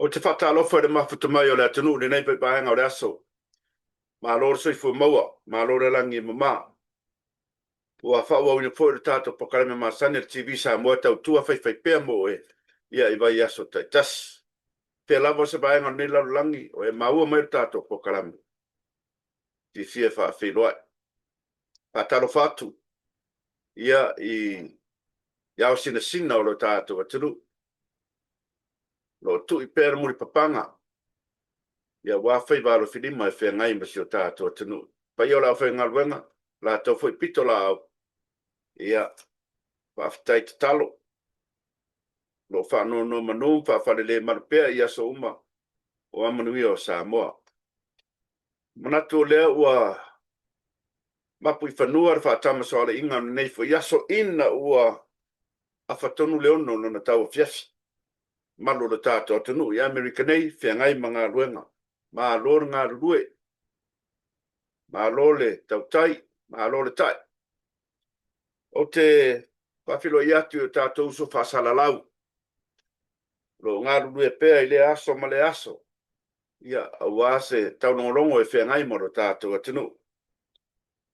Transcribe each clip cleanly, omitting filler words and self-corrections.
O te whātālofa le mafuta mai o le atunu, le nei pai paenga o le aso. Ma lor soifu maua, ma lor langi mama. Ua whaua uni fo le tātou pakareme ma sane le TV sa mua tau tua whai pēr mo e. Ia i vai aso tai tas. Pēr lava se paenga ni lalu langi o e maua mai le tātou pakareme. Ti fia wha whiloai. Whātalo whātu. Ia i iau sina o le tātou atunu. Lo tu i pēr muri papanga. Ia wawhai wālo whilima e whea ngai masi o tātou atunu. Pai o la whai ngaluenga, la tau whai pito la au. Ia whaftai te talo. Lo whanono manu, whawhalele marupea ia so uma. O amanui o Samoa. Manatu o lea ua mapu i whanua ra whaatama so ala inga nei fo iaso ina ua a whatonu leono na tau a fiafi. Malo le tātou atunu i Amerika nei, whea ngai mga luenga. Ma lor ngā rue, ma lole tautai, ma lole tai. O te whawhilo i atu o tātou uso whasalalau. Lo ngā rue pēr i le aso ma le aso. Ia au ase taunongolongo e whea ngai moro tātou atunu.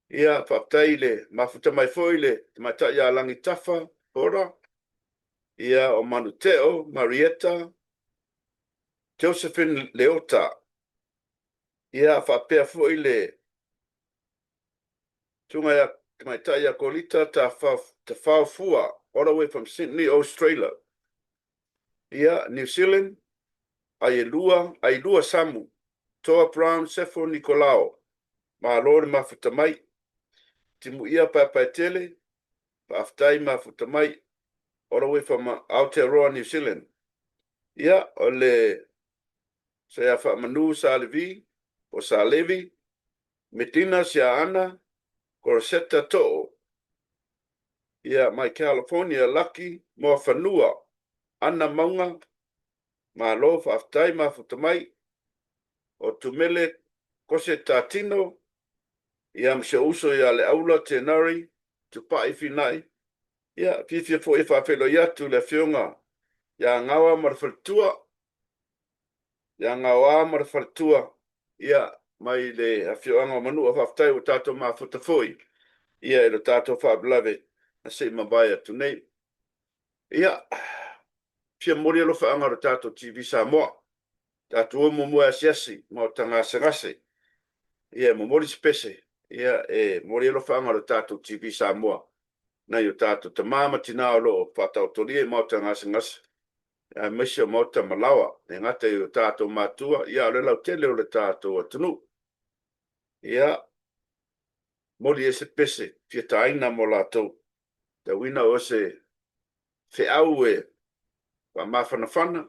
Ia whaptai le mafuta mai foi le te matai a langi tafa, ora. Ia o Manuteo, Marietta, Josephine Leota. Ia whapea foi le tunga ia mai tai a kolita ta whaufua all the way from Sydney, Australia. Ia New Zealand, Ailua Samu, Toa Brown, Sefo Nicolao, ma lore mafuta mai, timu ia papaetele, paaftai mafuta mai, all the way from Aotearoa, New Zealand. Ia o le sea whamanu sa levi, o sa levi, Medina sia ana, Corosetta to'o. Ia mai California Lucky, mo whanua, ana maunga, ma lo whaftai mafuta mai, o tumele kose tatino, ia mse uso ia le aula tenari, tupai finai, ia fifia fo ifa felo iatu le fionga, ia ngawa marfaltua, ia mai le afioanga manu a whaftai o tato mafuta foi, ia e lo tato whablave, na se mabai atu nei. Ia, fia mori alo whaanga o tato TV Samoa, tato o mua asiasi, mo tanga sengase, ia mo mori spese, ia e mori alo whaanga o tato TV Samoa, na yo tato ta mama tina o lo whatau torie mo tanga sengase. A mesha mota malawa, e ngata yo tato matua, ia le lau tele o le tato atunu. Ia, mori ese pese, fia taina mo lato, ta wina o se fe au e, wa mawhanawhana,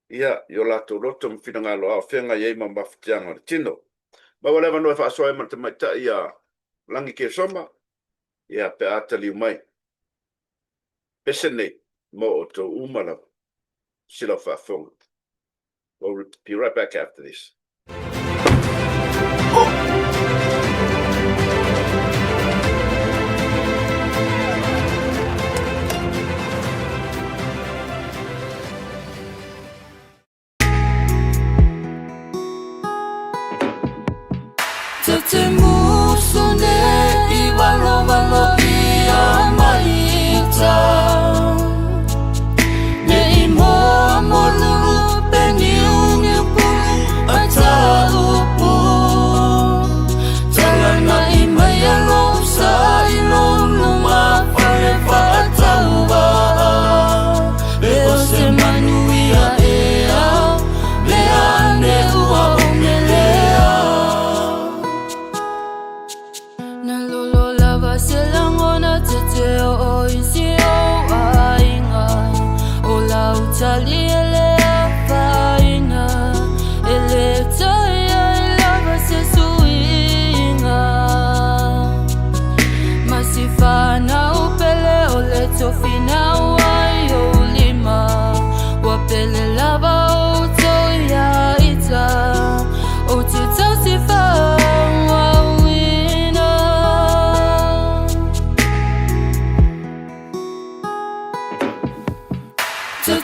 ia, yo lato roto mwhina ngalo au, whenga iei ma mawhatianga le tino. Mawa lewa noe whaasoa e mata maita ia langi ke soma, ia pe atali umai. Pese nei, mo o to umalawa. Silo Fafung. We'll be right back after this.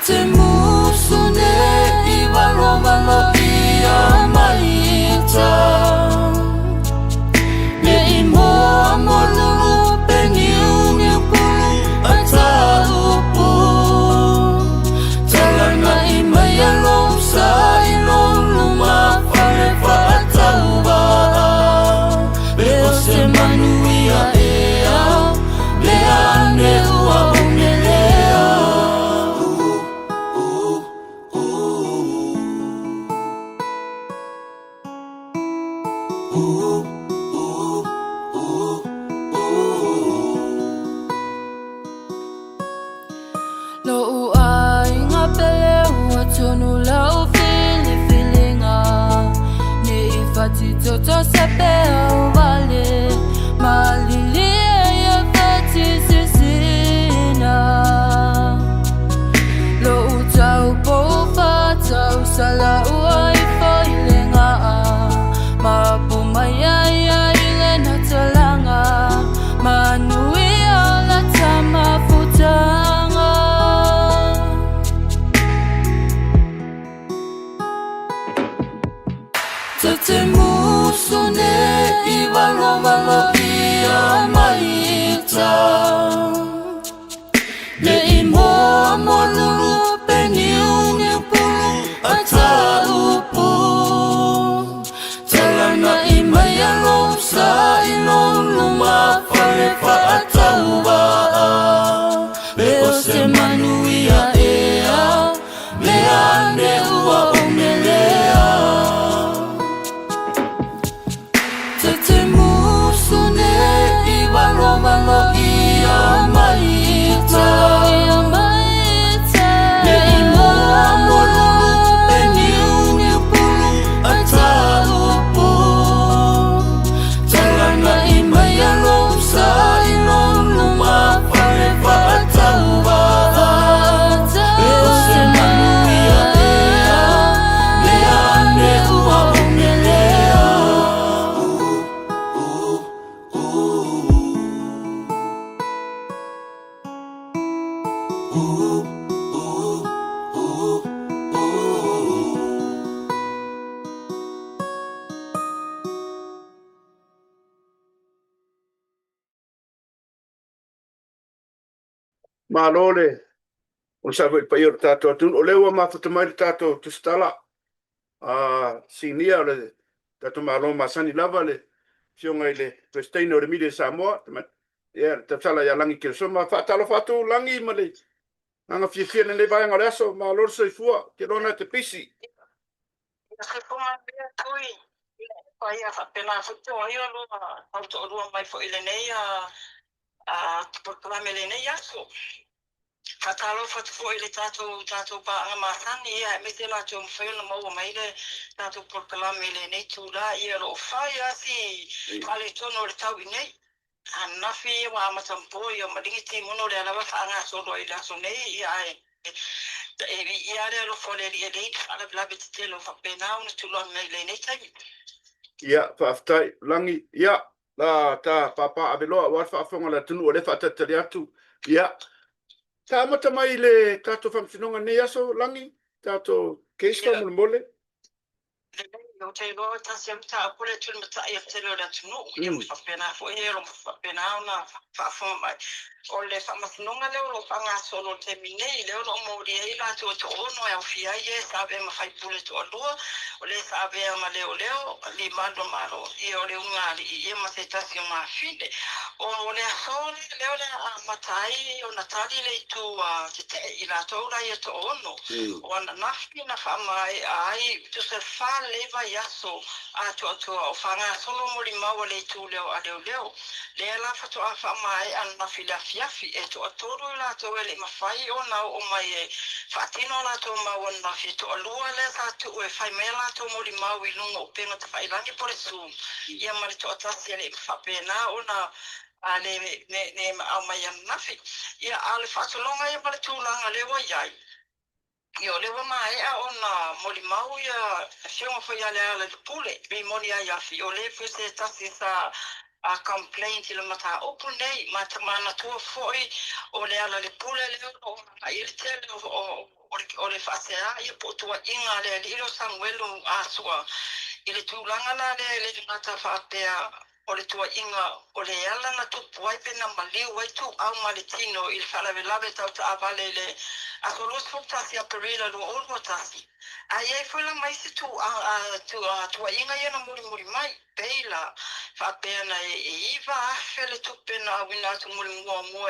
Te Toto sapeo vale Malilia fati sisina Lo utau po fatau sala uai foilenga Mapumayaya ilena talanga Manui ala tama futanga Tete musone iwalo malo ia malita Le imo amolulu peniu pulu ata upu Talana imaya lomsa ilong luma fale fa ata uba Beo se manuia ea Le ane ua umelea Tete musone iwalo malo ia malita Le imo amolulu peniu pulu ata upu Talana imaya lomsa ilong luma fale fa ata uba Beo se manuia ea Le ane ua umelea Malole, o sa vai pa io tato atu, o lewa mafuta mai tato tu stala. Sinia le tato malo masani lava le fionga ile festeino le mide Samoa. Ya, tatala ya langi ke soma fatalo fatu langi male. Anga fifia ne vai ngale aso malor se fua ke dona te pisi. Se fuma bea tui. Pai a whapena whutu ai o lua. Auto o lua mai fo ile nei a tupakalame le nei aso. Whatalo whatu fo ile tātou pa anga mātani ia me te la tō mwhaiona maua mai le tātou tupakalame le nei tūra ia ro whai asi pale tono le tau i nei. Hanafi wa matampo ia maringi te mono le alawa whaanga soro i laso nei ia e. Ia re lo fo le li e lei ala blabe te te lo whapena una tūloa mai le nei taimi. Ya, whaftai langi, ya, la ta papa abeloa wa whafonga la tunu o le whatatari atu. Ya, ta mata mai le tato whamsinonga nei aso langi, tato keiswa mole. Yo te roa tasi am ta apure tūn mata i te reo la tunu. Ia mwhapena fo e ro mwhapena ona whafonga mai. O le whamasinonga leo lo whanga solo te minei leo lo mori e la tu to ono e au fia e sabe ma whai pule to alua. O le sabe ma leo li mando maro i o le ungari i e ma se tasi o ma fide. O le asole leo le matai o natali le tu te te i la taura i to ono. O ana nafi na whamai ai tu se wha leva yaso atua o whanga solo mori maua le tu leo a leo. Le la whatu a whamai an nafi la fiafi e to atoru i la to ele mawhai o nau o mai e whatino la to maua nafi to alua le sa tu e whai me la to mori mau i lunga o penga te whailangi pore su. Ia mari to atasi ele whapena o na ne au mai an nafi. Ia ale whatulonga ia mari tūlanga lewa iai. Yo lewa mai a ona moli mau ia fionga foi ale ala de pule be moli ia fi o le fuse tasi sa a complaint le mata opu nei mata mana tua foi o le ala le pule le o a irtele o le fase a ia po tua inga le ilo sanguelo a sua ile tulanga na le mata fatea o le tua inga o le ala na tupu ai pena maliu ai tu au maletino il falavelave tau ta avale le a solos fotasi a perila lo olmo tasi ai ai foi la mai se tu tua inga ia na muri mai peila fa pena e iva fele tu pena wina tu muri mo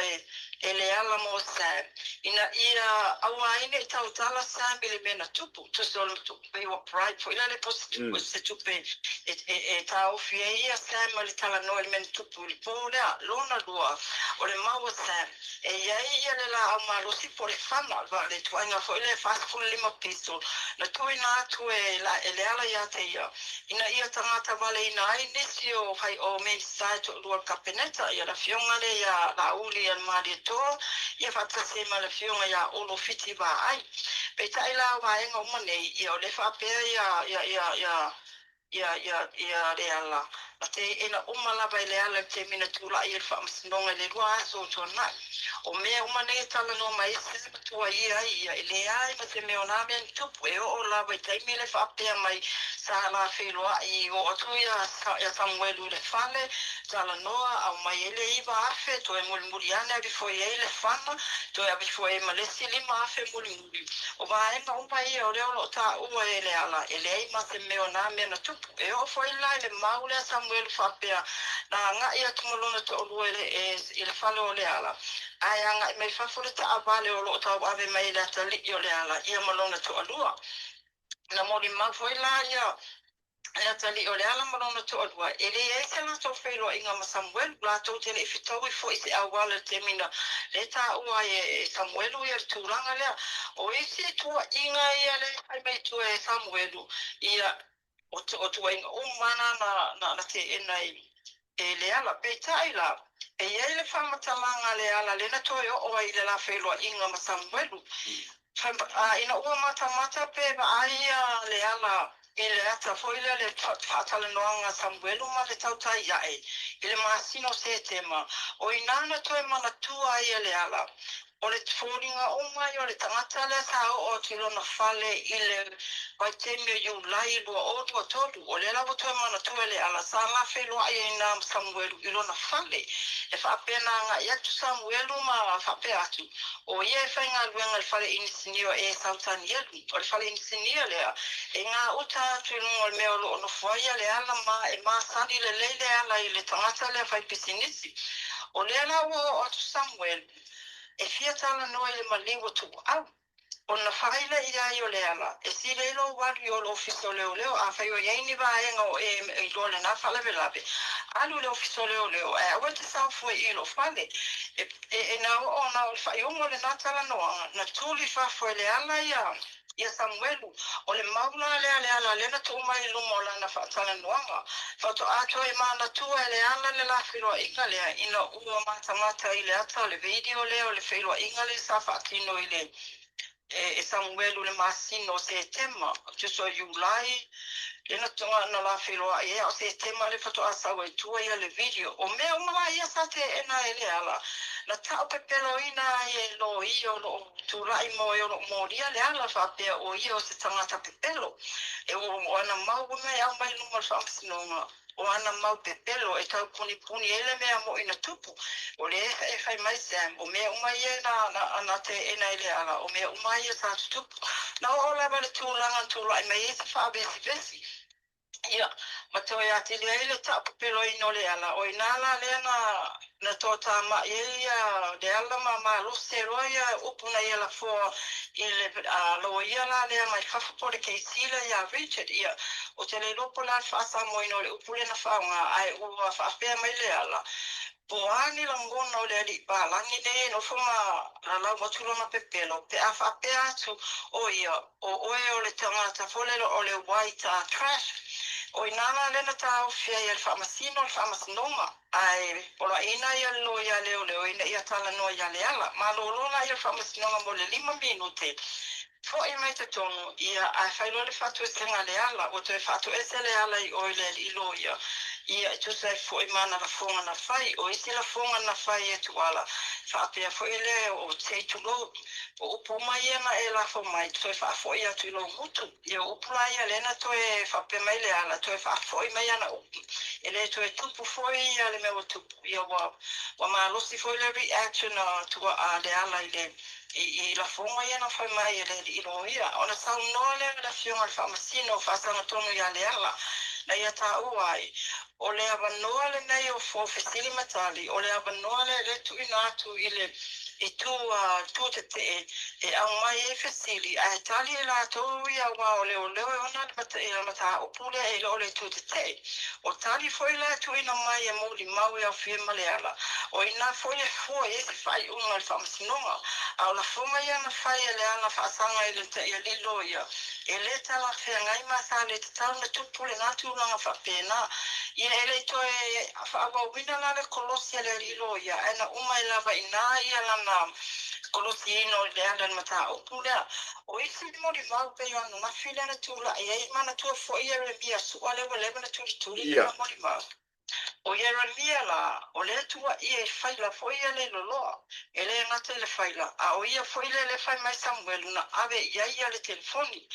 ele ala mo sa ina ia awa ine tau tala sa bile mena tupu tu solo tu pe wa pride foi la le positive se tu pe e tau fie ia sa mali tala no el men tupu li pona lona lua o le maua sa e ia le la ama lo si por fama va le tuanga foi le fast full lima piso na tui nā atu le ala ia te ia. Ina ia tangata wale ina ai nesi o hai o main society o lua kapeneta, ia la fionga le ia la uli an maari toa, ia whatase ma la fionga ia olo fiti wa ai. Pei tai la waenga umanei, ia o le whapea ia le ala. Na te ina umalawa i le ala te mina tūla i le whaamasinoga i le rua aso tōna. O mea umanei tala no mai se tua ia ia i le ai ma te meo nā mea ni tupu e o lawa i taimi le whapea mai sa la wheloa i o atu ia Samuelu le whale tala noa au mai ele iwa afe to e muli muri ane avi fo e le whana to e avi fo e malesi lima afe muli muri. O waenga umai e o leo lo ta ua e le ala e le ai ma te meo nā mea na tupu e o fo i lai le maule a Samuelu whapea na ngā ia tumalona to o lua e le whale o le ala. Ai anga mai whawhore ta awale o lo tau ave mai le atali i o le ala ia malona to alua. Na mori mawhoi la ia e atali o le ala malona to alua. E le e se la tau whailo inga ma Samuelu la tau tele i whitau i fo i se awale te mina le ta ua e Samuelu ia tūranga lea. O isi tua inga ia le ai mai tu e Samuelu ia o tua inga umana na te enai e le ala pe tai la. E ia le whamatalanga le ala le na toi o ai le la whailua inga ma Samuelu. Ina ua mata pe ba aia le ala i le ata foile le whaatale noanga Samuelu ma le tautai iae. I le masino se tema. O inana toi mana tua ia le ala. O le tforinga o mai o le tangata le sao o tilona whale i le waitemio iu lai lua o tua toru. O le lawa toi mana tua le ala sa la whailua ia ina Samuelu i lona whale. E whapena nga i atu Samuelu ma whapea atu. O ia e whainga luenga le whale inisinio e sautani elu. O le whale inisinio lea. E ngā uta atu ilunga le mea lo ono fuaia le ala ma e maa sani le leile ala i le tangata le whaipisinisi. O le ala o atu Samuelu. E fia tala noa i le maliwa tu au. O na whaila i ai o le ala. E si leilo wari o lo ofiso leo a whai o iaini vaenga o e lole na whalawe lawe. Alu le ofiso leo e awa te saufua i lo whale. E na o na o whai ongo le natala noa. Na tūli whafua le ala ia Samuelu. O le maula le ala le na tūma i lumo la na whaatala noanga. Whato ato e mana tua le ala le la whiroa inga lea. Ina ua mata i le ata le video leo le whiroa inga le sa whaatino i le e Samuelu le masino se tema. Tuso Julai. Le na tunga na la whiroa o se tema le whato asawa i tua ia le video. O mea umala ia sa te ena e le ala. Na tau pepelo ina e lo i o lo turai mo e o lo moria le ala whapea o i o se tangata pepelo. E o ana mau me au mai luma whaamsinonga. O ana mau pepelo e tau puni ele mea mo ina tupu. O le e whai mai Sam. O mea umai e na te ena ele ala. O mea umai e sa tupu. Na o la wale tūlanga tūlai mai e se whaabesi. Ia, mato e ati lea ile tapu pelo ino le ala. O inala lea na tōta ma ia le ala ma lose roia upuna ia la fōa i le lo ia la lea mai whawhapore kei sila ia Richard ia. O te le lopo la whaasa mo ino le upule na whaunga ai ua whaapea mai le ala. Po ani la ngona o le ali palangi ne no fuma la lau matulona pepelo. Pe a whaapea atu o ia o oe o le tangata folelo o le white trash. O inana lena tau fia i al whaamasino al whaamasinonga. Ai, polo ina i al lo ia leo ina i atala no i ale ala. Ma lolona i al whaamasinonga mo le 5 minute. Fo i mai te tonu, ia ai whailo le whatu e senga le ala. O te whatu e se le ala i oile i lo ia. Ia tu sai fo i mana la fonga na whai. O isi la fonga na whai e tu ala. Whaapea fo i le o te tu lo. O upu mai ena e la fo mai. Toi whaafo i atu i lo mutu. Ia upula ia lena toi whaapea mai le ala. Toi whaafo i mai ana upu. E le toi tupu fo i ale me o tupu. Ia wa maa losi fo i le reaction tua a le ala i le. I la fonga ia na whai mai e le i lo ia. Ona sau noa le la fionga le whaamasino whaasanga tonu i ale ala. Na ia tā uai. O le awanoa le nei o fo fesili matali. O le awanoa le tu inatu i le i tu te te e au mai e fesili. A e tali e la tō i awa o leo e ona le mata upule e lo le tu te te. O tali foi la tu ina mai e mōli mau e au fie maleala. O ina foi e fua e se whai unga le whamasinonga. Au la fonga ia na whai e le ana whaasanga i le te ia lilo ia. e le tala whengai ma sa le tau na tupu le ngātu langa whapena. Ia e le toe whaawawina la le kolosia le rilo ia, ena umai lava ina ia lana kolosi ino le alan mata upu lea. O isi mori mau pe anu na while na tula, e mana tua fo ia re mia sua lewa lewa na tuli na mori mau. O Yeremia la, o le tua ia e whaila fo ia le loloa, e le ngata le whaila, a o ia fo ia le whai mai Samuel na ave ia le telefoni,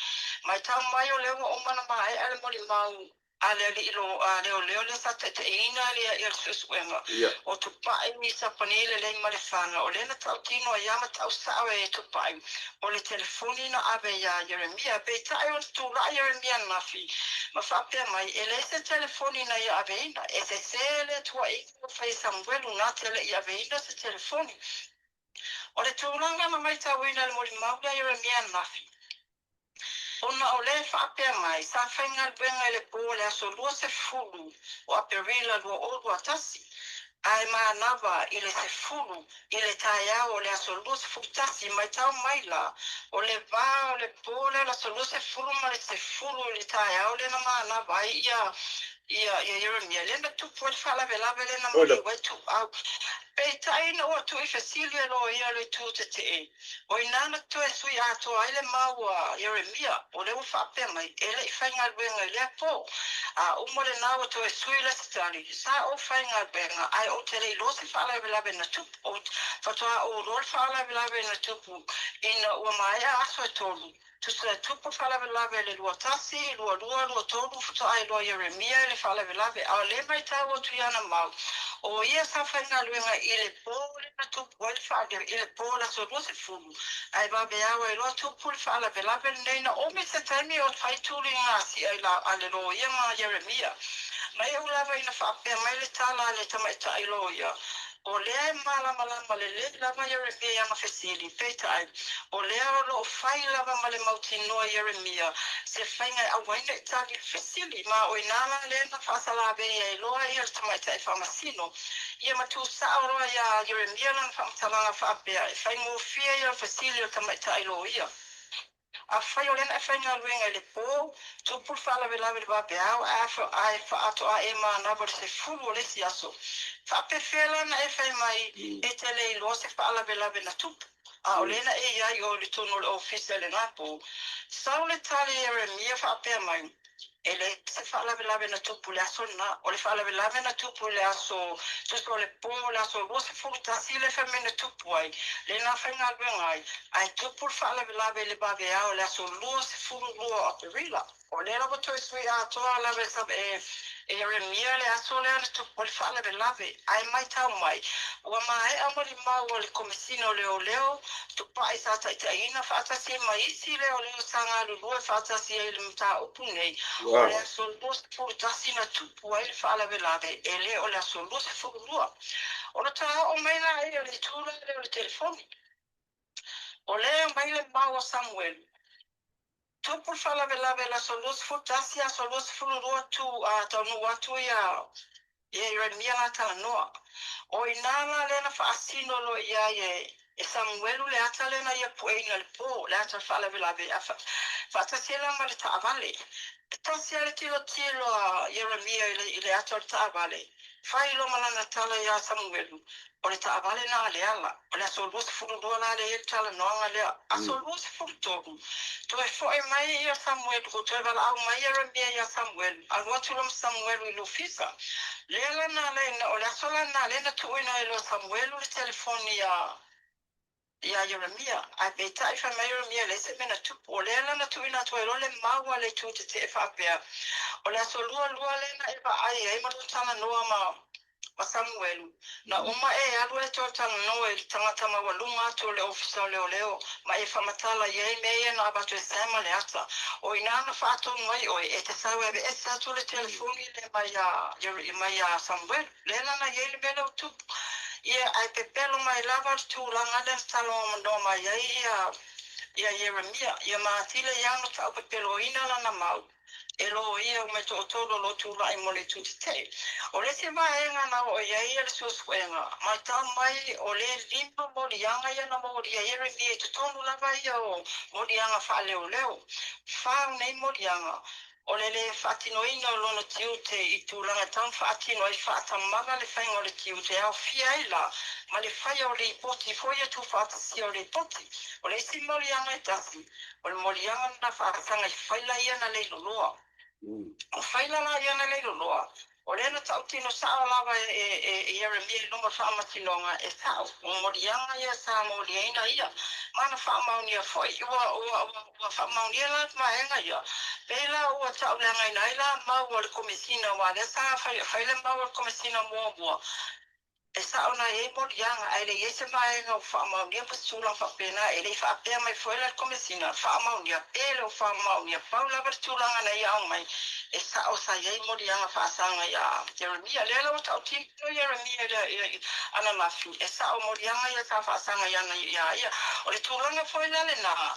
mai tau mai o lewa o mana mai ale mori mau, a le ilo, a leo le sa te ina le ia susuenga, o tupai ni sa panile le mare whanga, o le na tau tino a yama tau sawe e tupai, o le telefoni na ave ia Yeremia, pe tai o tu la Yeremia nafi, ma whapea mai, e le se telefoni na ia ave ina, e se sele tua iko fai Samuelu na tele ia ave ina se telefoni. O le tūranga ma mai tau ina le mori maula Yeremia nafi. Ona o le whapea mai, sa whainga luenga le po le aso lua se fulu, o aperila lua o tasi. Ai ma nava i le se fulu, i le taia o le aso lua se futasi, mai tau mai la, o le va o le po le aso lua se fulu, ma le se fulu i le taia o le na ma nava ia Yeremia, le na tupu e whala velave le na mori wetu au. Pe taina o tu i fesilia lo ia le tu te e. O inana tu e sui ato ai le maua Yeremia, o le uwhape mai, ele i whainga luenga i lea po. A umore nao tu e sui le stari, sa o whainga luenga, ai o te rei losi whala velave na tupu, o whatoa o rol whala velave na tupu, ina ua mai a aso e tolu. Tu se tupu whala velave le lua tasi, lua tolu, whatoa ai loa Yeremia le whala velave, a le mai tau o tu iana mau. O ia sa whainga luenga i le pōle na tupu o le whaage, i le pōla so lua se fulu. Ai ba beawa i loa tupu le whaala velave nei na ome se taimi o taituri ngasi ai la ale lo ia ma Yeremia. Mai e ulava ina whaapea mai le tala le tamaita i lo ia. O lea e malama le lava Yeremia ia mawhesili, peita ai. O lea o lo whai lava ma le mauti noa Yeremia. Se whainga e awaina i tali whesili, ma o inala le na whaasalabe ia i loa ia le tamaita i whamasino. Ia matu saoroa ia Yeremia na whamtalanga whaapea, e whaingo fia ia whesili o tamaita i lo ia. A whai o lena e whainga luenga i le pō, tupu whala velawe le wapeau, a e whaato a e maa nabar se fulu o le si aso. Whapewhela na e whai mai e tele i loa se whaala velawe na tupu. A o lena e iai o le tono le ofisa le ngapo. Sau le tali Yeremia whapea mai, e le se whaalawe na tupu le aso na, o le whaalawe na tupu le aso, tuso le pō le aso, lo se fulu tasi le whame na tupu ai, le na whainga luenga ai tupu le whaalawe le babe au le aso lo se fulu lo a perila. O le rabo toi sui a toa lawe sab e Yeremia le aso le ana tupu le whaalawe, ai mai tau mai, ua mai amari mau o le komisino leo, tupa i sa taitaina whaatasi mai isi leo sanga lulua whaatasi e le mta upu nei. O le aso lua se fulu tasi na tupu ai le whaalawe, e le o le aso lua se fulu lua. O le taha o meina e le tūra leo le telefoni. O le mai le mau o Samuel. Tupu whaalawe la so lua se fulu tasi a so lua se fulu lua tu a taunu watu ia Yeremia la tala noa. O inana le na whaasino lo ia e Samuelu le ata le na ia pueina le po, le ata whaalawe whaatasiela ma le taavale. Tasia le tilo a Yeremia i le ata le taavale. Whai lo malana tala ia Samuelu. O le taavale na ale ala. O le aso lua se fulu lua la le e tala noanga lea. Aso lua se fulu toru. To e foe mai ia Samuelu, ko te wala au mai Yeremia ia Samuelu. Alua tulum Samuelu i lufisa. Lela na le, o le aso la na le na tuina i lo Samuelu le telefoni ia Yeremia. Ai beita i wha Yeremia le se mena tupu. O lela na tuina to e lo le maua le tu te whapea. O le aso lua le na e wa ai e marutana noa ma Samuelu. Na uma e alu e to tala noa e tangata ma walunga to le ofisa leo. Ma e whamatala ye mea na abatu e sema le ata. O inana whaato mai o e te sawe e sa to le telefoni le mai a Samuelu. Lela na ye le mele o tupu. Ia ai pepelo mai lava tu langa le talo no mai ia Yeremia. Ia maatile ia no tau pepelo ina la na mau. e lo ia o me to tolo lo tu lai mo le tu te o le se vaenga na o ia ia le susuenga mai ta mai o le limpa mo lianga ia na mo ia ia vi to tonu lava ia o mo lianga fa leo leo fa nei mo lianga o le whaatinoina o lona tiute i tūranga tam whaatinoi whaatamaga le whainga o le tiute au fiaila ma le whai o le poti foia tu whaatasi o le poti o le isi morianga e tasi o le morianga na whaatanga i whaila ia na le loloa o whaila la ia na le loloa o le na tautino sao lava e Jeremia luma whaamatinonga e sao o morianga ia sa moriaina ia mana whaamaunia foi ua whaamaunia la maenga ia pela ua taulenga ina ila mau o le komisina wa le sa whaile mau o le komisina mua e sa ona e morianga ai le yese maenga o whaamaunia pasula whapena e le whaapea mai foi le komisina whaamaunia pele o whaamaunia paula vertulanga na ia mai e sa o sa ye morianga whaasanga ia Jeremia lela o tautino Jeremia ana mafu e sa o morianga ia sa whaasanga ia o le tūlanga foi le na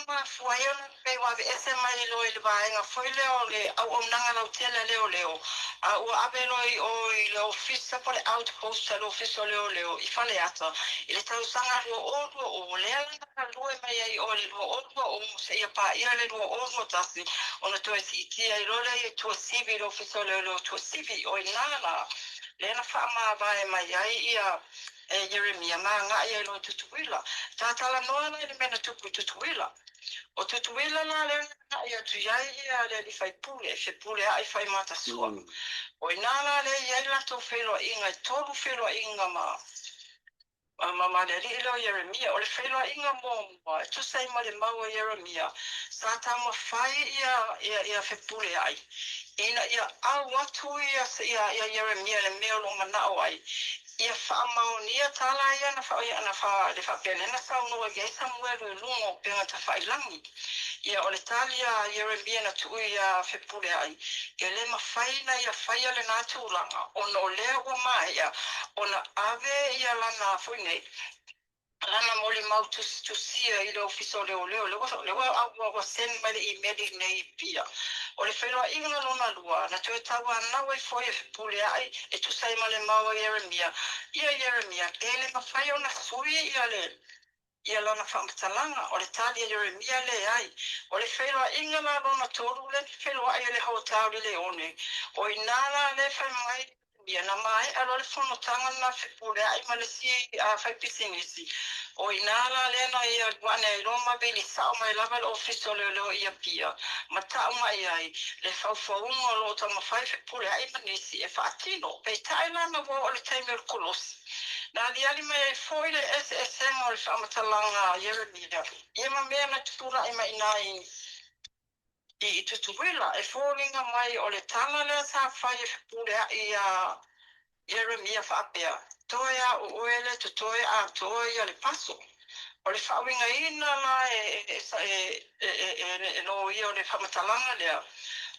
mafu ai ona pe wa ese mai lo le vaenga foi le o le au nanga lau tele leo a ua abelo o le office por outpost le office leo I fale ata ile tau sanga o le na lo mai ai o le o se ia pa ia le o tasi ona to si tia I le to civi lo office leo to civi o inala le na fama vai mai ai ia Jeremia ma nga ia lo tutuila tatala no na le mena tutuila o tutuila na le ia tu ia le fai pule ai fai mata sua o inala le ia la to felo inga tolu felo inga ma le rilo Jeremia o le felo inga mo tu sai ma le mau Jeremia sa ta mo fai ia fe pule ai ina ia au watu ia Jeremia le meo mana o ai ia whaamaunia tala ia na wha le whapele na sau noa gai Samuel lungo penga ta whailangi ia o le talia Jeremia na tu ia whepule ai ia le mawhaina ia whaia le nā tūlanga ona o lea ua mai ia ona ave ia lana whuine lana mole mau tu sia I le ofiso leo au sen mai le email nei pia o le whenua inga lona lua na tue tawa nawa I foi pule ai e tu sai male mau Jeremia e le mawhai ona sui ia lana whamatalanga o le talia Jeremia le ai o le whenua inga la lona toru le whenua ai le hotau le one o inala le whamai ia na mai alo le whanotanga na pule ai ma le si a whaipisinisi o inala le na ia wane I roma beli sao mai lava le ofiso leo ia pia ma tau mai ai le whauwhaunga lo ta mawhai pule ai manisi e whaatino pe taila na wo o le taimir kolosi na liali mai foi le SSM o le whamatalanga Jeremia ia ma mea na tutura ai mai nai I tutuwila e fōringa mai o le tala lea sa whai e pule ia Jeremia whaapea. Toea o oele to toe a toe le paso. O le whawinga ina la e no ia o le whamatalanga lea.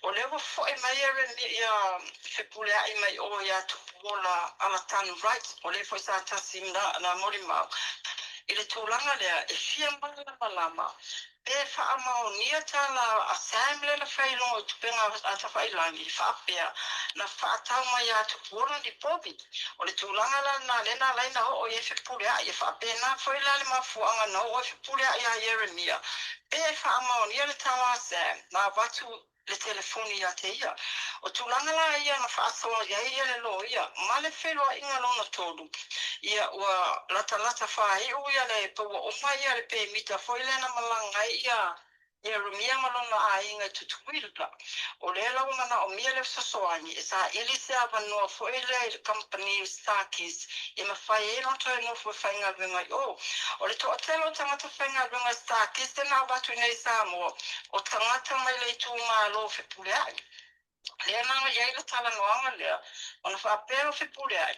O le wa fo mai Jeremia whepule ai mai o ia tupuola ala tanu rights. O le fo sa tasi na morimau. I le tūlanga lea e fia malama. E whaamaunia tala a samle na whailongo tupenga a ta whailangi whaapea na whaatau mai a tupuona di pobi. O le tūlanga la na lena laina o e whipure a e whaapea na whailale mafuanga na o e whipure a Jeremia. E whaamaunia le tawa Sam na watu le telefoni a te ia. O tūlanga la ia na whaasoa ia le lo ia. Ma le whelua inga lona tolu. Ia ua lata whae ia le paua o mai ia le pe mita whailena malangai ia Jeremia malona a inga tutuwila. O le lau mana o mia le sasoani e sa ilise a vanua whaile company Starkis e ma whae no toi ngofu whainga runga o le toa telo tangata whainga runga Starkis tena watu nei Samoa o tangata mai le tu maa lo whipule ai. Lea nanga iei le tala noanga lea o na whaapea o whipule ai.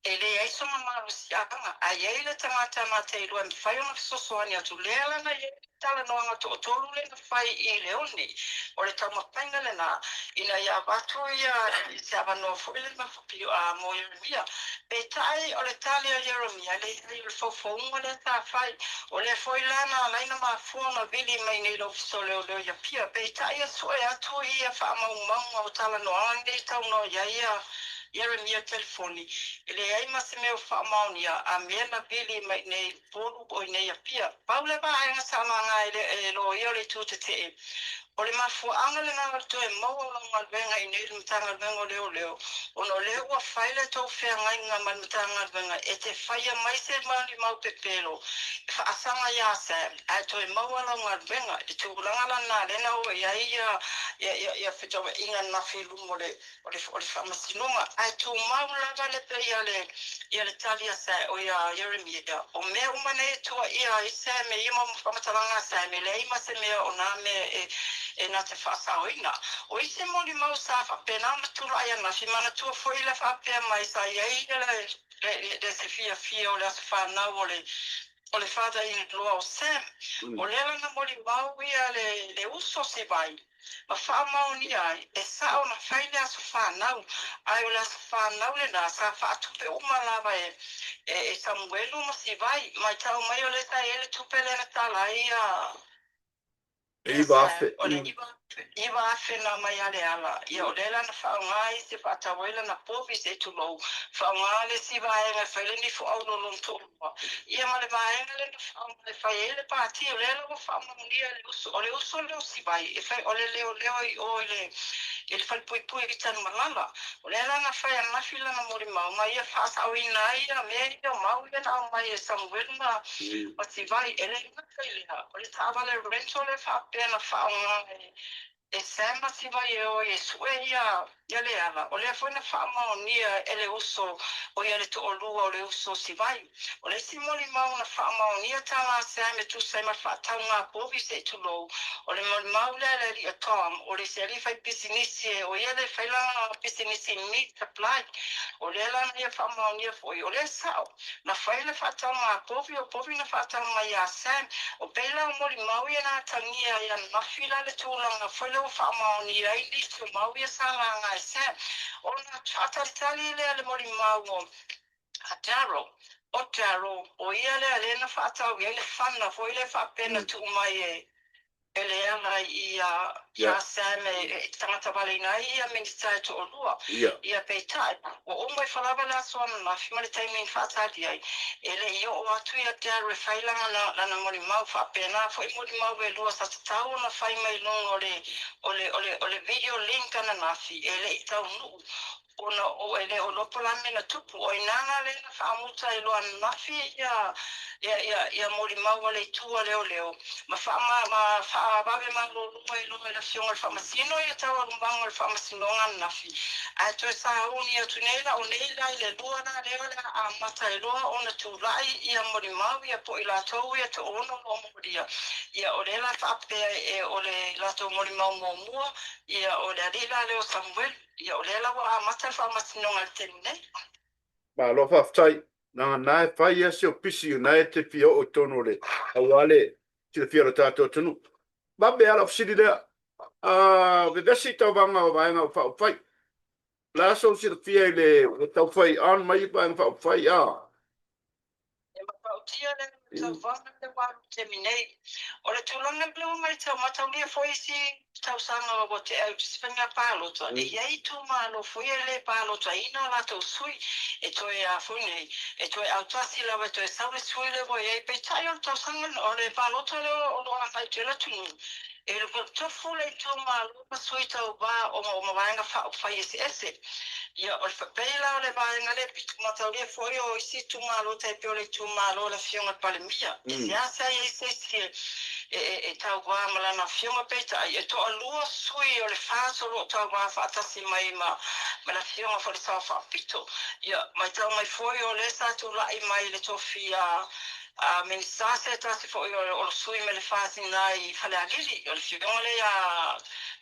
e le ai soma malusianga a ia le tangata na te ilua mi whai ona fisosoani atu lea lana ia tala noanga to tolu le na whai I le oni o le tau mapainga le na ina ia watu ia I te awanoa fwoi le mawhapio a mo Yeremia pe tai o le tali a Yeremia le le faufaunga le ta whai o le fwoi lana laina mafua ma vili mai nei lo fisole o leo ia pia pe tai a sue atu ia wha maumau o tala noanga nei tau no ia Yeremia telefoni. Ele ai mase meu whaamaunia a mea na vili mai nei polu o nei a pia. Paule ba ai ngasa manga ele lo i ole tū te o le mafuaaga le gagatu e maua o laugaluega I nei le matagaluega o leo ona lea ua fai le tou feagaiga ma le matagaluega e te faia mai se malimau pepelo e faasaga iā Sam ae toe maua laugaluega le tulaga lana lena ua iai ia fetauaʻiga nafi luma o le faamasinoga ae tumau lava le pe ia le tali a o ia Yeremia o mea uma nei e tuaʻia I Sam e ia ma faamatalaga a Sam e leai ma se mea ona mea e na te whaasaoina. O I se moli mau sa whapena ma tura ai ana, si mana tua fwoi le whapea mai sa iei le se fia o le asa whanau o le whada I loa o Sam. O le lana moli mau ia le uso se vai. Ma whaamau ni ai, e sa o na whai le asa whanau, ai o le asa whanau le na sa whaatupe uma lava e Samuelu ma si vai, mai tau mai o le ta ele tupe le na tala o le iwa afe na mai ale ala. Ia o lela na whaunga I se whaatawela na povi se tulou. Whaunga le si vaenga whaile ni fu au no lon tolua. Ia ma le vaenga le na whaunga le whaile pāti o lela o whaunga munia o le uso leo si vai. E whai o le leo I o le whai pui I tanu malala. O lela na whai a mafila na mori mau. Ma ia whaasau ina ia mea ia mau ia na au mai e Samuel ma si vai. E le ina whailea. O le tawa le rento le whapea na whaunga e sema si vai e sue ia le ala. O le foi na whaamaonia e le uso o ia le toolua o le uso si vai. O le si moli mau na whaamaonia tala seme tu sai ma whaatau ngā povi se tulou. O le moli mau le ria Tom. O le se rifai pisinisi o ia le whailanga pisinisi meat supply. O le ala na ia whaamaonia foi. O le sao. Na whaile whaatau ngā povi o povi na whaatau ngā ia Sam. O peila o moli mau ia nā tangia ia mawhila le tūlanga whaile o whaamaonia I listo mau ia salanga e Sam. O na ataritali le moli mau o Ataro. O Taro. O ia le alena whaatau ia le whana foi le whapena tu mai ele ana ia Sam e tangata wale na ia minister to olua ia peitai o mai falava la sona na fimale timing fatali ai ele io o atu ia te are failanga na mori mau fa pena foi mori mau e lua sa tau na fai mai long ole video link na nafi ele tau nu ona o ele o lopola mena tupu o inanga le na famuta I loa nafi ia mori mau le tua leo ma fa babe ma lo la fiona fa masino ia tawa lumbanga le fa masino nafi a to sa uni atu nela o nela le lua na le a mata le lua ona tu rai ia mori mau ia po ila to ia to ono o moria ia o lela fa pe o le la to mori mau mo ia o le le o Samuel ia o lela wa mata fa masino ngal tenne ba lo fa ftai na na fa ia se pisi united fio o tono le awale te fio tato tonu ba be ala fsidi le ve vesi tau vanga o vaenga fa fai la so si fia le tau fai an mai ba fa fai tia le tau whanga le waru te minei. O le tūlanga bleu mai tau mataulia foi si tau sanga o te au te sipenga pālota. E iei tū mālo foi le pālota ina la tau sui e toi a foi nei. E toi au tasi lawa e toi saure sui le voi e pe tai o tau sanga o le pālota le o loa mai te la tunu. E le tofu le tū mālo ma sui tau ba o mawaenga whai ese. Ia o le whapeila o le vaenga le pitu mataulia foi o isi tumalo te pio le tumalo le fionga palemia. E se asa i se e tau wā malana fionga peita e to alua sui o le whāso lo tau wā whaatasi mai ma la fionga fo le tau whapito. Ia mai tau mai foi o le sa tu lai mai le tofi a ministase tasi foi o sui me le whāsi nai whale agiri o le fionga le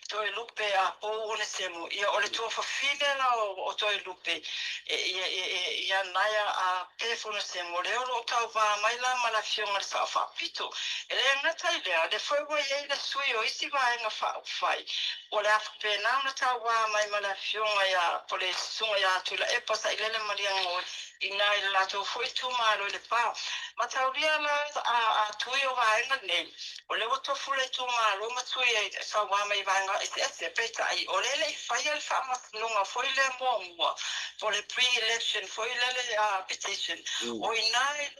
toi lupe a po one semo ia ole tu fa fine la o toi lupe ia naia a telefone semo le o tau va mai la mala fionga sa fa pito ele ngata ile de foi wa ye le sui o isi va nga fa fai ole a pe na na tau va mai mala fionga ia pole sunga ia tu la e pasa ile le maria ngo ina ile la tu foi tu malo le pa ma tauria la a tui o va nga ne ole o to fule tu malo ma tui sa wa mai va nga ese peta ai ole le fai al fa ma no foi le mo for the pre-election foi le petition o ina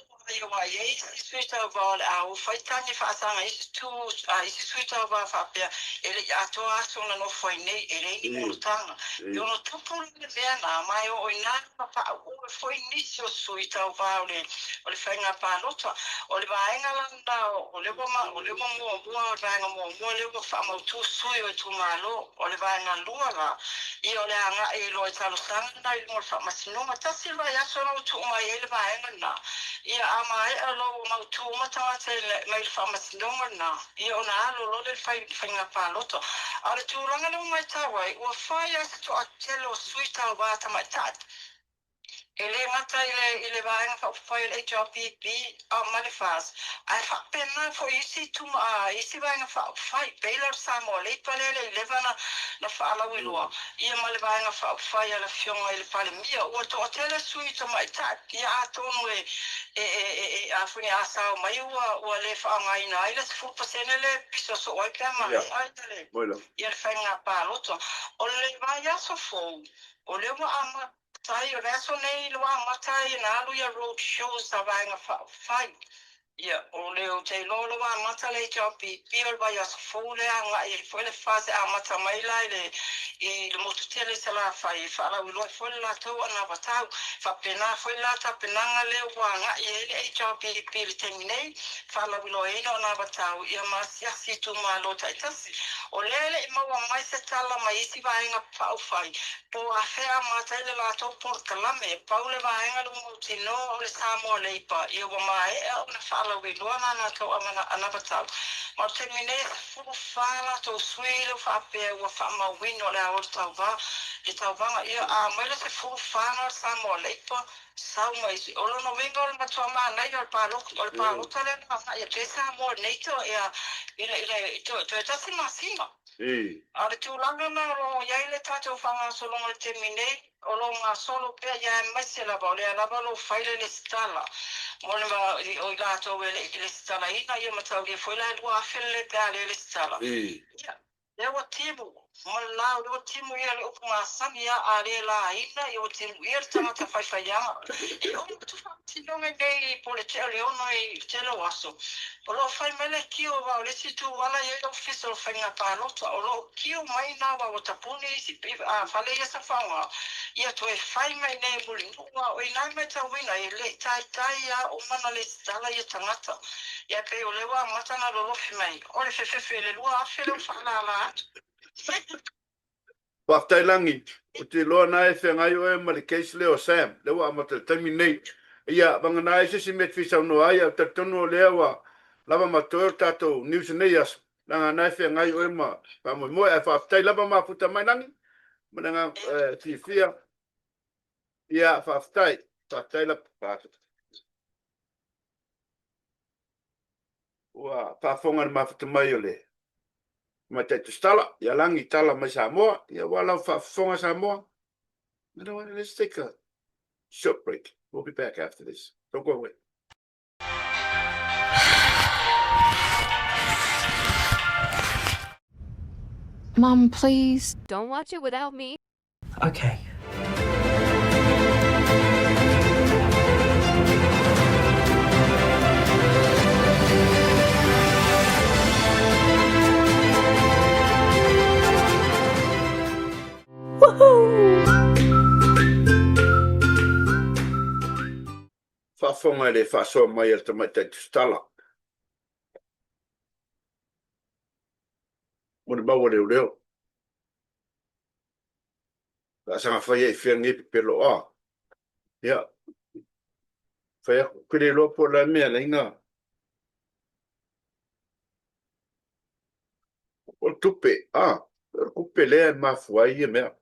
eu vai swita val a foi tani fa sanga is tu is swita va fa pe ele ato aso na no foi nei ele ni multanga eu no tu por le na mai o ina pa o foi nicio swita va o foi nga pa loto o le vai nga landa o le mo mo le mo fa mo tu sui o tu malo o le vai nga lua e o le anga e lo talo sanga na mo fa masino mata silva ya so no tu mai ele vai nga na ia amai alo mau tu mata te mai famas na ia ona alo le fai nga pa loto ale tu ranga no mai tawai o fai as to atelo suita wa tamatat ele mata ile vai nga fai le HRPP a malefas ai fa pena fo isi tu isi vai nga fai bailar samo le pale le levana na fa la wilua ia male vai nga fai ala fionga ile pale mia o to atelo suita mai tat ia atonu a funi asa mai o le fa ngai na ile fu pasene le piso so o kama ai tele ia fenga pa loto o le vai aso fo o le mo ama tai o reso nei lo ama tai na lu ya road shows sa vai nga fai ia o le o te lolo wa mata le chopi pio vai aso fo le anga e foi le fase a mata mai la le le motutele sala fai fa la lo foi la to na batau fa pena foi la ta penanga le wanga e le chopi pil terminei fa la lo e na batau ia masia situ malo tai tasi o le ma wa mai se tala mai si vai nga fa fai po a fe a mata le la to portalame paule vai nga lo tino le samo le pa ia wa mai na fa la we lo na to amana anabatau ma terminei fu fa la to suilo fa pe wa fa ma wino le o tava le tava ia a mai le fu fa na samo le pa sau mai si o no vengo ma to ma na yo pa lo tale na ia te samo nei to ia ile to ta sima sima ale tu langa na ro ia ile tato fanga solo le terminei o lo nga solo pe ia mai la ba lo faile le stala mole va o gato le stala ina ia mata le foi la lua felle le stala ia le o timu mala o timu ia le uma samia ale la ina ia o timu ia tama fai ia e o tu fa tino me dei pole tele ono e telo aso o lo fai mele kio va o le situ wala ia o fiso fai nga pa loto o lo kio mai na va o tapuni si a fale ia sa fanga ia to e fai mai nei muli o ina me ta wina e le tai a o mana le stala ia tangata ia pe o le wa mata na lo fi mai o le fe le lua fe lo fa la Paftailangi, o te loa na e whengai o e ma le case leo Sam, lewa ama te terminate. Ia, wanga na e sisi met fisau no ai, au te tono o lea wa, lava ma toa tatou news nei aso. Nanga na e whengai o e ma, pa mo moe, e whaftai lava ma puta mai nangi, ma nanga tifia. Ia, whaftai la pātu. Ua, whafonga ma puta mai o le. Ma te stala, ia langi tala mai Samoa, ia wala whafonga Samoa. You know what? Let's take a short break. We'll be back after this. Don't go away. Mom, please. Don't watch it without me. Okay. Whafonga le whasoa mai al tamai te stala. Mone maua leo leo. Ka sanga whai e whia ngepi pelo a. Ia. Whai ako kere loa po la mea la inga. O tupe a. Kupe lea mafuai ia mea.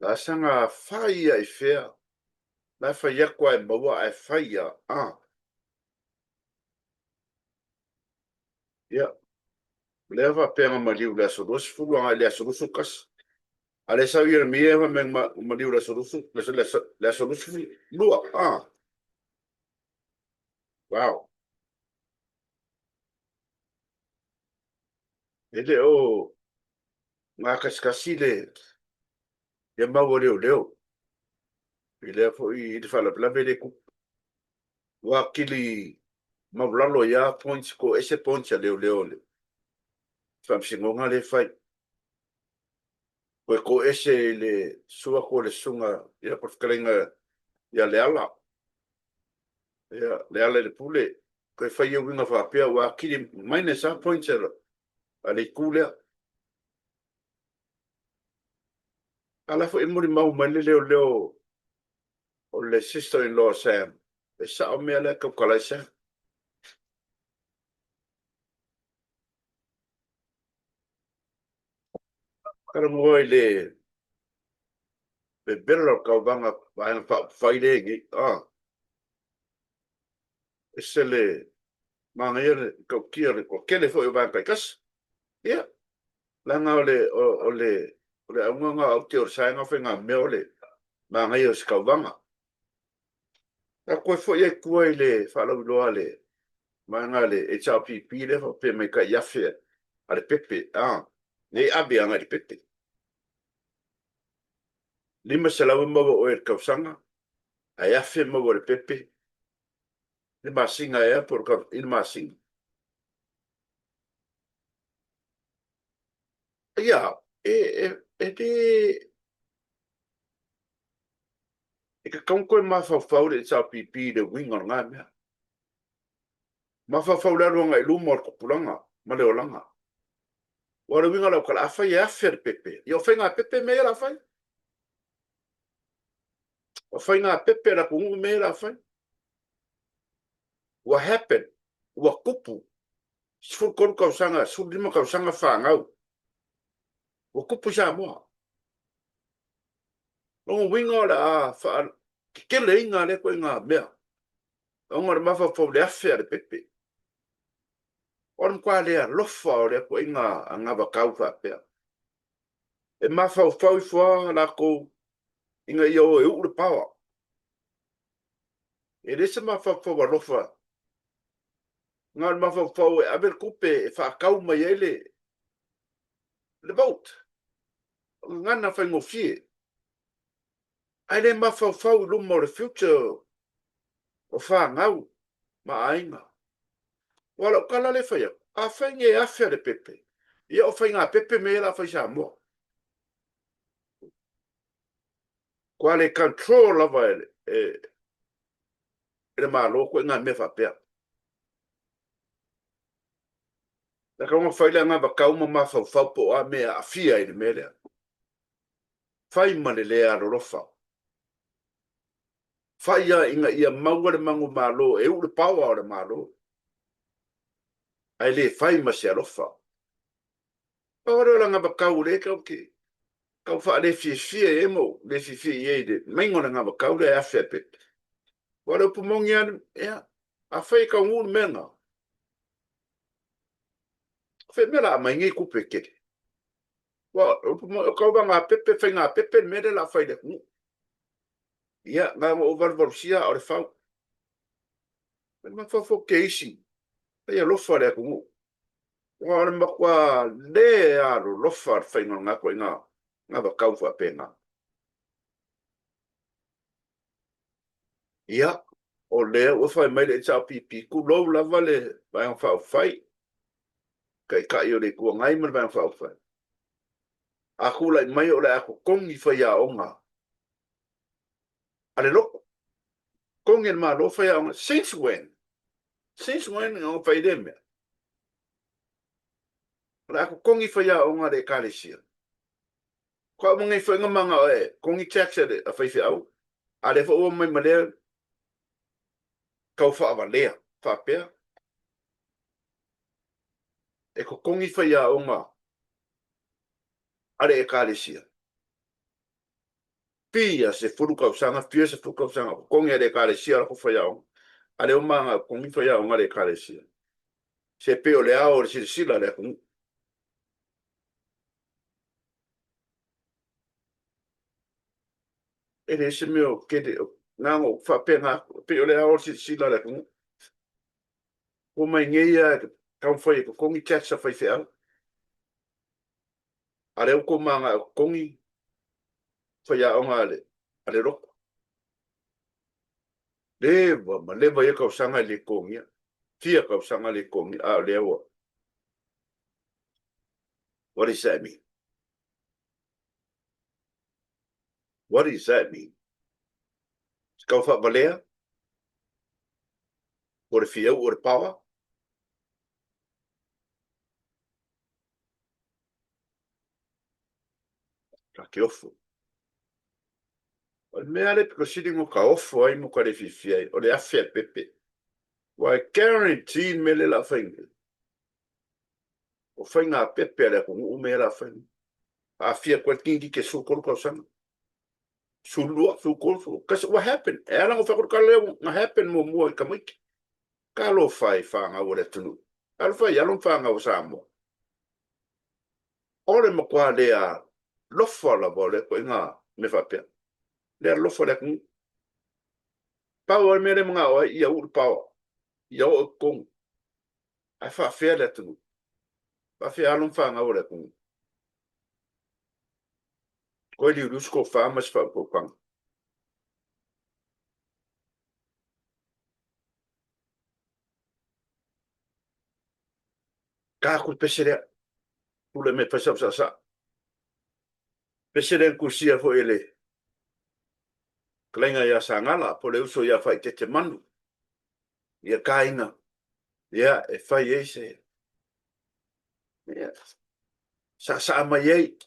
La sanga fai ai fea. La fai akwa e maua ai fai a. Ia. Lea va penga maliu lea sorusu. Fulua lea sorusu kas. Ale sa ia mie va meng maliu lea sorusu. Lea sorusu. Lua. Wow. Ele o. Ngā kaskasile. Ia maua leo leo. Ile fo I te fala pela vele ku. Wa kili maulalo ia points ko ese points leo leo le. Famsingonga le fai. Ko ese le sua ko le sunga ia por kalenga ia le ala. Ia le ala le pule. Ko fai ia winga fa pia wa kili minus a points ale kule. Ala fo imuri mau mali leo leo o le sister-in-law Sam. E sa o mea le ka kalaisa. Kara ngoi le bela ka vanga vai fa faile ngi. Ese le mangere ka kire ko kele fo va ka kas. Ia. Langa ole aunga o te or sainga whenga mea ole. Mangai o skauwanga. Ta koe fo ia kua I le whalau loa le. Manga le HRPP le fa pe me ka iafe. Ale pepe. Nei abe anga le pepe. Lima salawe mawa o e kausanga. A iafe mawa le pepe. Le masinga ea por ka il masinga. Ia. E ka kaunko e mawhawhau le HRPP le winga ngā mea. Mawhawhau le aruanga I lumo or kupulanga. Ma leo langa. Wara winga lau kala awhai e awhai le pepe. I o whainga pepe mea la whai. O whainga pepe la kungu mea la whai. What happened? Ua kupu. Sifur koru kausanga. Sifur lima kausanga whangau. Ua kupu sa moa. Longo winga la wha. Kele inga le koe ngā mea. Longo le mawhawhau le awhai le pepe. Oram kwa lea lofa o lea koe ngā ngawa kauwha pea. E mawhawhau I fua la ko inga I o e ure pawa. E resa mawhawhau a lofa. Ngā mawhawhau e abel kupe e whaakau mai ele. Le boat. Ngana whaingo fie. Ai le mawhawhau lumo le future. O whangau. Ma ainga. Wala kala le whaia. A whainga e awhia le pepe. Ia o whainga pepe me la whaisa moa. Kwa le control lava e le malo ko ngā me whapea. La ka ngā whaile ngā wakau ma mawhawhau po a mea a fia I le melea. Whai ma le lea rorofa. Whai a inga ia maua le mangu malo e ure pawa o le malo. Ai le whai ma se arofa. Pawara la ngā wakau le kau ki. Kau wha le fie e mo, le fie e de. Maingo na ngā wakau le a whepe. Wara upu mongi anu, ea. A whai ka ngūru menga. Whai mera a maingi kupe kere. Wa upu mongi, kau ngā pepe, whai ngā pepe, mere la whai le ngu. Ia, ngā mo overvarusia o le whau. Mena whawho ke isi. Ia lofa le kungu. Wara makwa le aro lofa whai ngā koe ngā. Ngā wakau wha pēnā. Ia, o lea ua whai mai le HRPP ku lou lava le vai ang whau whai. Kai kai o le kua ngai man vai ang whau whai. Aku lai mai o le ako kongi whai a onga. Ale loko. Kongi ma lo whai a onga. Since when? Since when o whai le mea? Ale ako kongi whai a onga le kālesia. Kwa mga whai ngamanga o e kongi tax e a whai au. Ale wha ua mai malea. Kau wha awa lea, wha pēr. E ko kongi whai a onga, ale ekalesia. Pia se furu kausanga, pia se furu kausanga, kongi ale ekalesia ko whaiao. Ale o manga kongi whaiao ngale ekalesia. Se pe o le ao o le sila le kongi. Ele se meo kede, ngango whapenga, pe o le ao o sila le kongi. O mai ngeia, kau whai ko kongi tatsa whai whiau. Ale o ko manga kongi whaiao ngale, ale roko. Lewa, ma lewa e kausanga le kongi. Fia kausanga le kongi, a lewa. What does that mean? What does that mean? Kau wha balea? O le fia o le pawa? Ka ke ofo. O le mea le piko siri mo ka ofo ai mo ka le fifia ai. O le afia pepe. Wa guarantee me le la whainga. O whainga pepe le kong ume la whainga. A fia kwa tingi ke sukoro ka usanga. Sulua, sukoro. Kasi what happened? E ala ngofakoro ka leo. What happened mo mua i ka maiki. Ka lo whai whanga o le tunu. Alo whai alon whanga o Samoa. Ore mo kwa lea lofa la vole ko inga me whapea. Lea lofa le kong. Pau o mere mga o ia ur pau. Ia o kong. Ai whawhea le tunu. Whawhea alon whanga o le kong. Koe li rusko whamas whapopang. Ka kul peserea. Kule me pasau sa. Peserea kusia fo ele. Kalenga ia sangala, po le uso ia whai te manu. Ia kainga. Ia e whai eise. Ia. Sa mai ei.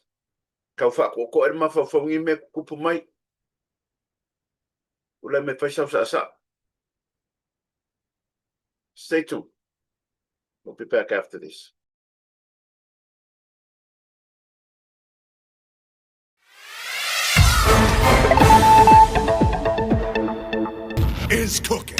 Kau whako ko e mawhawhaungi me kupu mai. Ule me pasau sa. Stay tuned. We'll be back after this. Is cooking.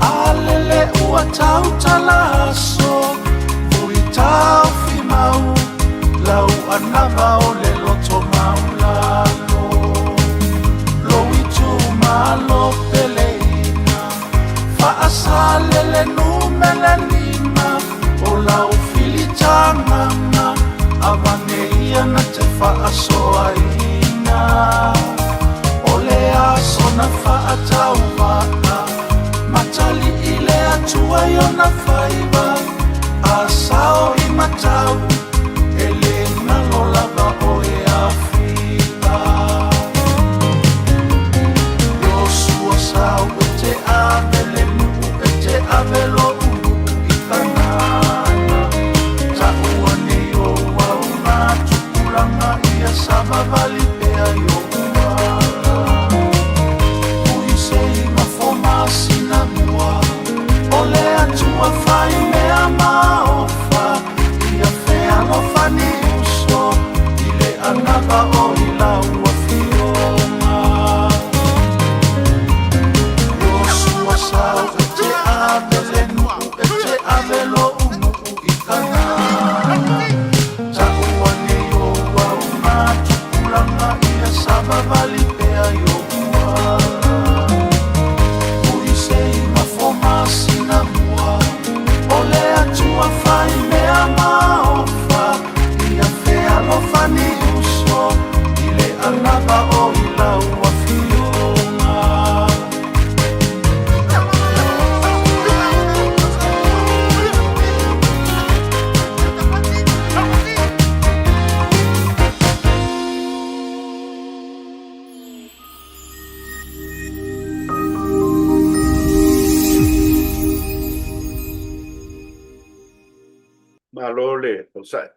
Ale ua tau talaso Ui tau fi mau Lau anava o le loto maulalo Loi tu malo peleina Faasale le numele lima O lau filitanganga Avange ia na te faasoaina O le aso na faatau vaka Matali ile atua yo na faiva Asao i matau Ele ngalo lava o e awhia Yosua sao e te avele nuku E te avelo unu i kanana Ta ua ne yo au ngā tukuranga Ia sama vali pea yo uala Ui se i mafoma sina mua Ole atua fai mea maofa Ia fea no fani uso Ile anava o ila ua fionga Yosua sao e te avele nuku E te avelo unuku i kanana Ta ua ne yo au ngā tukuranga Ia sama vali pea yo uala Ui se i mafoma sina mua Ole atua fai mea maofa Ia fea lo fani uso Ile anava o ila ua fionga Malole, o sai.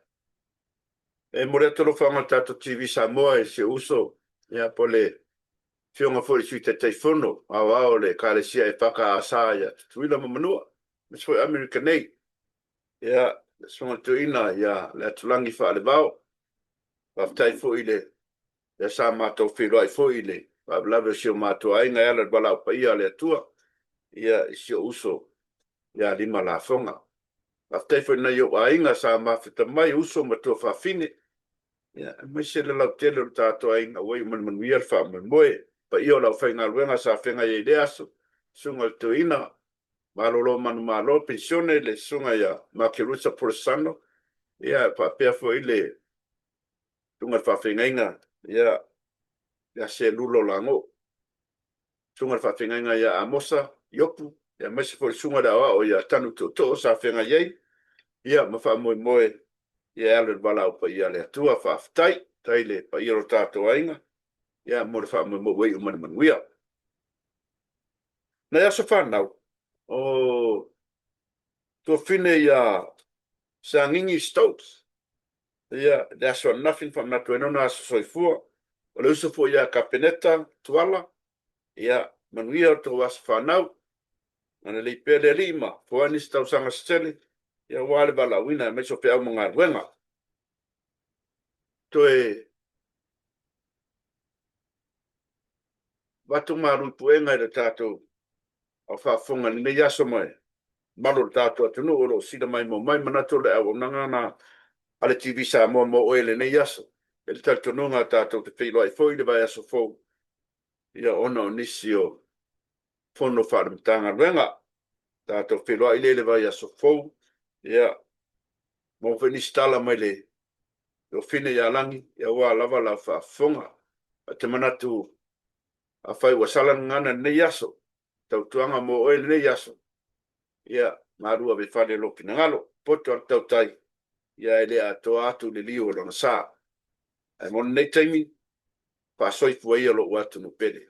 E more tolo whanga tato TV Samoa e se uso. Ia pole whionga fwori sui te teifono. Au au le kālesia e whaka asaya. Tuila mamanua. Mes foi America nei. Ia, songa tuina, ia, le atulangi wha le vau. Waftai fwoi le. Ia sa mātou whiroi fwoi le. Wablawe sio mātou ainga ala wala upa ia le atua. Ia, sio uso. Ia, lima la fonga. After for na yo ainga sa mafita mai uso mato fa fine. Ya, mai se le lau tele tato ainga wai man wier fa man moe. Pa io lau fainga luenga sa fenga ye deaso. Sunga tuina. Malolo manu malo pensione le sunga ya makirusa por sano. Ya, pa pea fo ile. Sunga fa fenga inga. Ya, ya se lulo lango. Sunga fa fenga inga ya amosa yopu. Ya mai se for sunga da o ya tanu to sa fenga ye. Ia mafa moe moe. Ia ale wala upa ia le atua fa aftai. Taile pa ia ro tātou ainga. Ia mo le fa moe moe wei umana manuia. Na ia so whanau. O to fine ia Sangingi Stokes. Ia that's what nothing from that when ona so soifua. O le uso fo ia kapeneta tuala. Ia manuia to was whanau. Ana le pele lima. Fo anis tau sanga steli. Ia wale bala wina me so pe au mga ruenga. Toe watu maru puenga i tato au whafunga ni me yaso mai. Malo tato atunu olo sida mai mo mai manato le au nangana ale TV sa mo oele ne yaso. El tato nunga tato te whilo ai foi le vai aso fou. Ia ono nisio fono wharimtanga ruenga. Tato whilo ai le vai aso fou. Ia, mo veni stala mai le, o fine ia langi, ia wa lava la whafonga, a te manatu, a whai wa salan ngana ne yaso, tau tuanga mo oele ne yaso, ia, marua ve whane loki na ngalo, poto al tau tai, ia ele a toa atu le liu lona saa, ai mon nei taimi, pa soifu ia lo watu no pere.